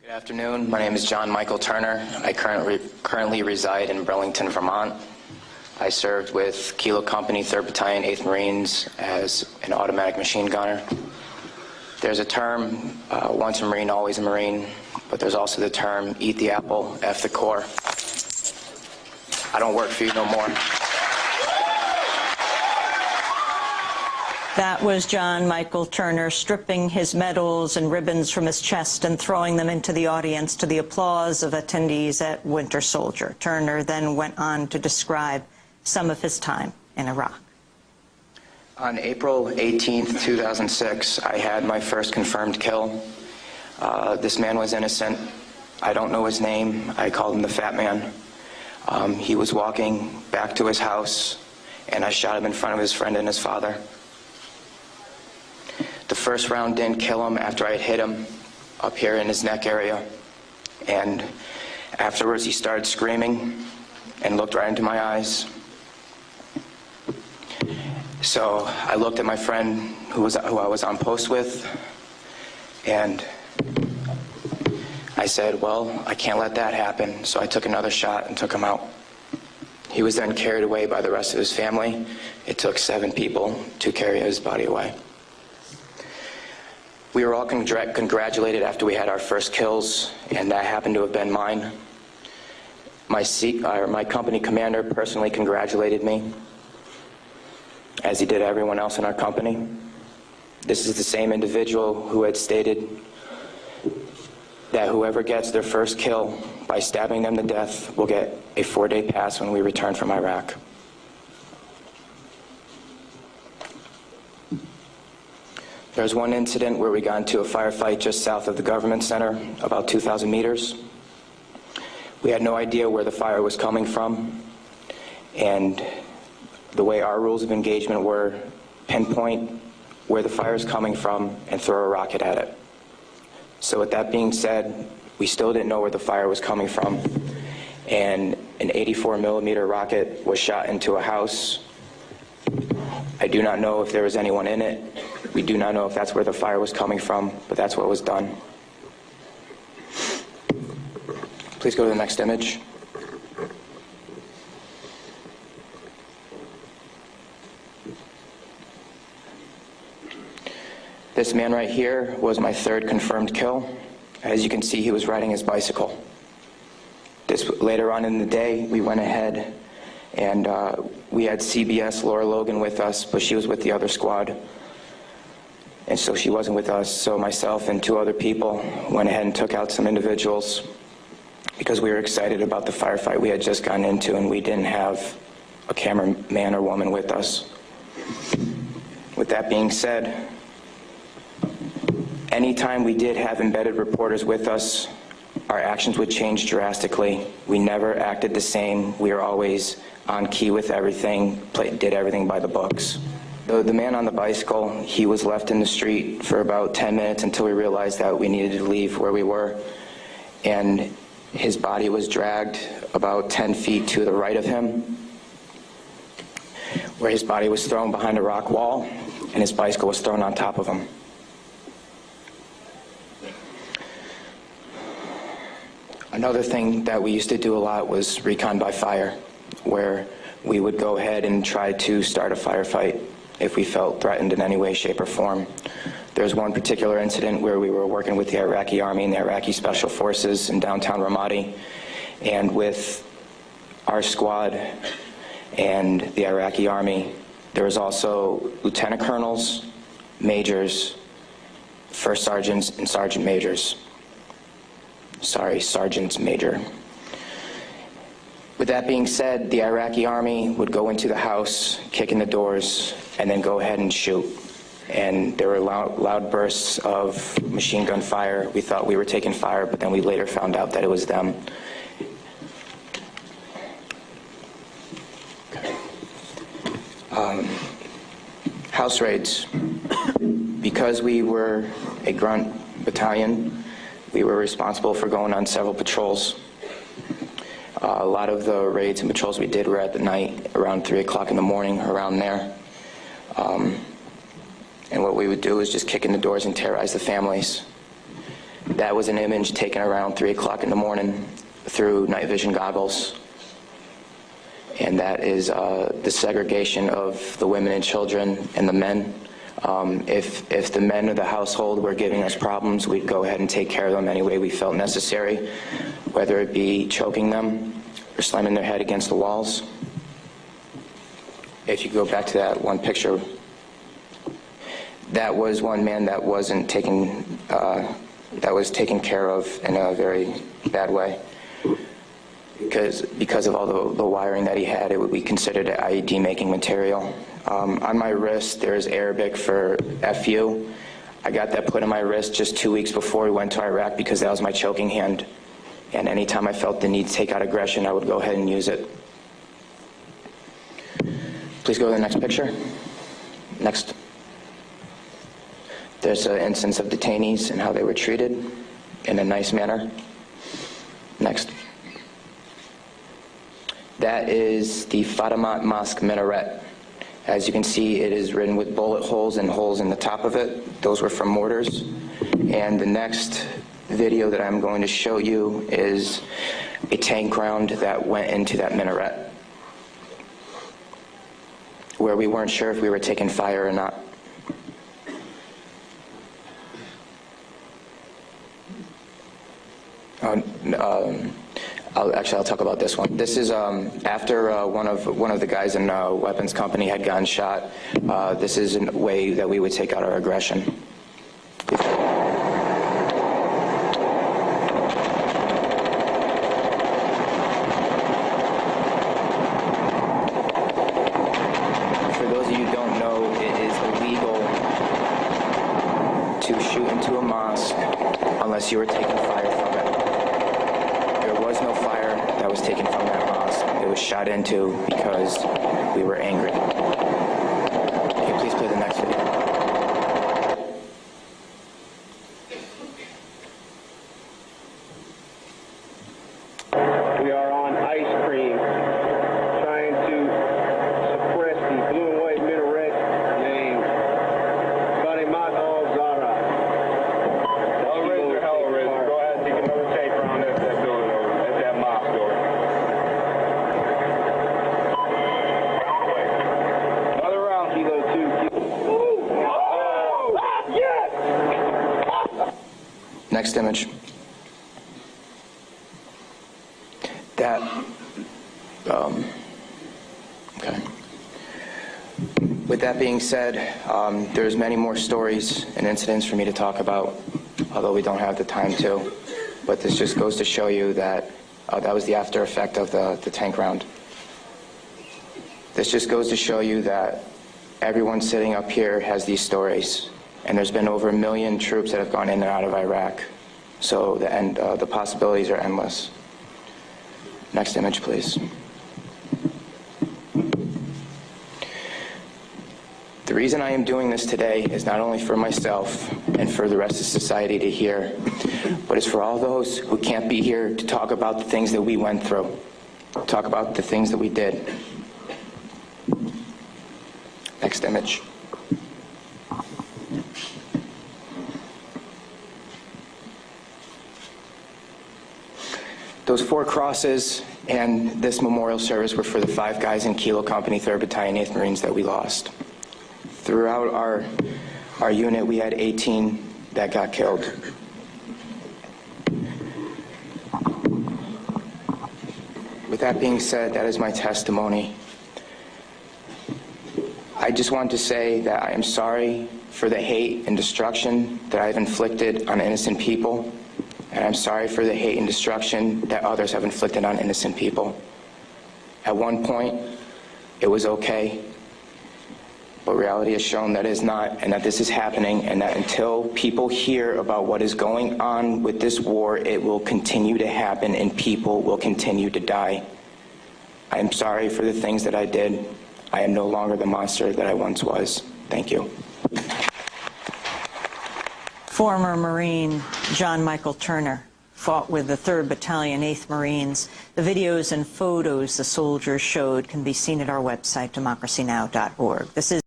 Good afternoon. My name is John Michael Turner. I currently reside in Burlington, Vermont. I served with Kilo Company, 3rd Battalion, 8th Marines as an automatic machine gunner. There's a term, once a Marine, always a Marine, but there's also the term, eat the apple, F the Corps. I don't work for you no more. That was John Michael Turner stripping his medals and ribbons from his chest and throwing them into the audience to the applause of attendees at Winter Soldier. Turner then went on to describe some of his time in Iraq. On April 18th, 2006, I had my first confirmed kill. This man was innocent. I don't know his name. I called him the Fat Man. He was walking back to his house, and I shot him in front of his friend and his father. The first round didn't kill him after I had hit him up here in his neck area. And afterwards he started screaming and looked right into my eyes. So I looked at my friend who I was on post with, and I said, well, I can't let that happen. So I took another shot and took him out. He was then carried away by the rest of his family. It took 7 people to carry his body away. We were all congratulated after we had our first kills, and that happened to have been mine. My company commander personally congratulated me, as he did everyone else in our company. This is the same individual who had stated that whoever gets their first kill by stabbing them to death will get a 4-day pass when we return from Iraq. There was one incident where we got into a firefight just south of the government center, about 2,000 meters. We had no idea where the fire was coming from, and the way our rules of engagement were, pinpoint where the fire is coming from and throw a rocket at it. So with that being said, we still didn't know where the fire was coming from, and an 84mm rocket was shot into a house. I do not know if there was anyone in it. We do not know if that's where the fire was coming from, but that's what was done. Please go to the next image. This man right here was my 3rd confirmed kill. As you can see, he was riding his bicycle. Later on in the day, we went ahead and we had CBS Laura Logan with us, but she was with the other squad. And so she wasn't with us, so myself and 2 other people went ahead and took out some individuals because we were excited about the firefight we had just gotten into, and we didn't have a cameraman or woman with us. With that being said, anytime we did have embedded reporters with us, our actions would change drastically. We never acted the same. We were always on key with everything, did everything by the books. The man on the bicycle, he was left in the street for about 10 minutes until we realized that we needed to leave where we were. And his body was dragged about 10 feet to the right of him, where his body was thrown behind a rock wall, and his bicycle was thrown on top of him. Another thing that we used to do a lot was recon by fire, where we would go ahead and try to start a firefight if we felt threatened in any way, shape, or form. There's one particular incident where we were working with the Iraqi Army and the Iraqi Special Forces in downtown Ramadi, and with our squad and the Iraqi Army, there was also lieutenant colonels, majors, first sergeants, and sergeant majors. Sorry, sergeants major. With that being said, the Iraqi Army would go into the house, kick in the doors, and then go ahead and shoot. And there were loud bursts of machine gun fire. We thought we were taking fire, but then we later found out that it was them. House raids. Because we were a grunt battalion, we were responsible for going on several patrols. A lot of the raids and patrols we did were at the night, around 3 o'clock in the morning, around there. And what we would do is just kick in the doors and terrorize the families. That was an image taken around 3 o'clock in the morning through night vision goggles. And that is the segregation of the women and children and the men. If the men of the household were giving us problems, we'd go ahead and take care of them any way we felt necessary, whether it be choking them or slamming their head against the walls. If you go back to that one picture, that was one man that wasn't taken, that was taken care of in a very bad way. Because of all the wiring that he had, it would be considered an IED making material. On my wrist, there's Arabic for FU. I got that put on my wrist just 2 weeks before we went to Iraq because that was my choking hand. And anytime I felt the need to take out aggression, I would go ahead and use it. Please go to the next picture. Next. There's an instance of detainees and how they were treated in a nice manner. Next. That is the Fatimat Mosque minaret. As you can see, it is written with bullet holes and holes in the top of it. Those were from mortars. And the next video that I'm going to show you is a tank round that went into that minaret, where we weren't sure if we were taking fire or not. I'll talk about this one. This is after one of the guys in a weapons company had gotten shot. This is a way that we would take out our aggression. For those of you who don't know, it is illegal to shoot into a mosque unless you were taking fire from it. There was no fire that was taken from that mosque. It was shot into because we were angry. Can you please play the next video? We are on ice cream, trying to suppress the blue and white minaret named Fatimat al-Zahra. Hell raiser, hell raiser. Go ahead and take another tank around that building over, at that mosque door. Another round. Kilo 2. Oh! Yes! Next image. That, okay. With that being said, there's many more stories and incidents for me to talk about, although we don't have the time to. But this just goes to show you that that was the after effect of the tank round. This just goes to show you that everyone sitting up here has these stories. And there's been over 1 million troops that have gone in and out of Iraq. So the possibilities are endless. Next image, please. The reason I am doing this today is not only for myself and for the rest of society to hear, but it's for all those who can't be here to talk about the things that we went through, talk about the things that we did. Next image. Those 4 crosses and this memorial service were for the 5 guys in Kilo Company, 3rd Battalion, 8th Marines that we lost. Throughout our unit, we had 18 that got killed. With that being said, that is my testimony. I just want to say that I am sorry for the hate and destruction that I've inflicted on innocent people. And I'm sorry for the hate and destruction that others have inflicted on innocent people. At one point, it was okay, but reality has shown that it is not, and that this is happening, and that until people hear about what is going on with this war, it will continue to happen and people will continue to die. I am sorry for the things that I did. I am no longer the monster that I once was. Thank you. Former Marine John Michael Turner fought with the 3rd Battalion, 8th Marines. The videos and photos the soldiers showed can be seen at our website, democracynow.org. This is